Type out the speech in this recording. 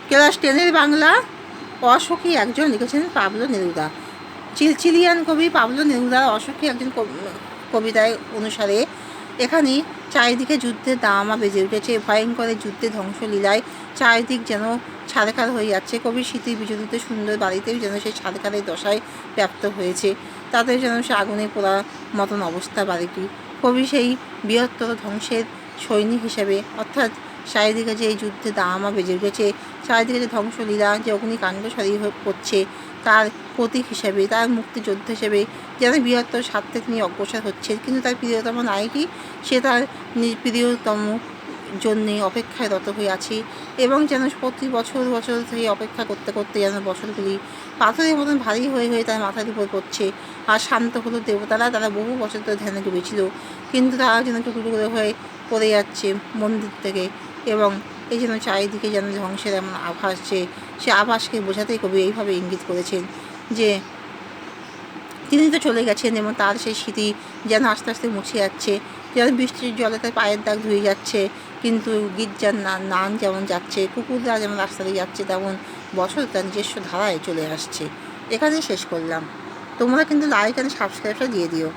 Class 10-এর Bangla অসুখী একজন লিখেছেন পাবলো নেরুদা। চিলিয়ান কবি পাবলো নেরুদার অসুখী একজন কবিতায় অনুসারে এখানে চারিদিকে যুদ্ধের দামামা বেজে উঠেছে। ভয়ঙ্কর যুদ্ধে ধ্বংসলীলায় চারিদিক যেন ছারখার হয়ে যাচ্ছে। কবির স্মৃতি বিজড়িত সুন্দর বাড়িতেও যেন সেই ছারখারের দশায় ব্যাপ্ত হয়েছে। তাদের যেন সে আগুনে পোড়ার মতন অবস্থা বাড়িটি। কবি সেই বৃহত্তর ধ্বংসের সৈনিক হিসেবে, অর্থাৎ চারিদিকে যে এই যুদ্ধে দামামা বেজে উঠেছে, চারিদিকে যে ধ্বংসলীলা, যে অগ্নিকাণ্ড ছড়িয়ে পড়ছে, তার প্রতীক হিসেবে, তার মুক্তিযোদ্ধা হিসেবে যেন বৃহত্তর স্বার্থে তিনি অগ্রসর হচ্ছে। কিন্তু তার প্রিয়তম নায়কই সে তার প্রিয়তম জন্যে অপেক্ষায় রত হয়ে আছে, এবং যেন প্রতি বছর বছর থেকে অপেক্ষা করতে করতে যেন বছরগুলি পাথরের মতন ভারী হয়ে হয়ে তার মাথার উপর পড়ছে। আর শান্ত হলো দেবতারা, তারা বহু বছর ধরে ধ্যানে ডুবেছিল, কিন্তু তারা যেন টুকরো টুকরো হয়ে পড়ে যাচ্ছে মন্দির থেকে, এবং এই যেন চারিদিকে যেন ধ্বংসের এমন আভাস, যে সে আভাসকে বোঝাতেই কবি এইভাবে ইঙ্গিত করেছেন যে তিনি তো চলে গেছেন, এবং তার সেই স্মৃতি যেন আস্তে আস্তে মুছে যাচ্ছে, যেন বৃষ্টির জলে তার পায়ের দাগ ধুয়ে যাচ্ছে, কিন্তু গির্জার নান যেমন যাচ্ছে, কুকুররা যেমন রাস্তা দিয়ে যাচ্ছে, তেমন বছর তার নিজস্ব ধারায় চলে আসছে। এখানেই শেষ করলাম। তোমরা কিন্তু লাইক অ্যান্ড সাবস্ক্রাইবটা দিয়ে দিও।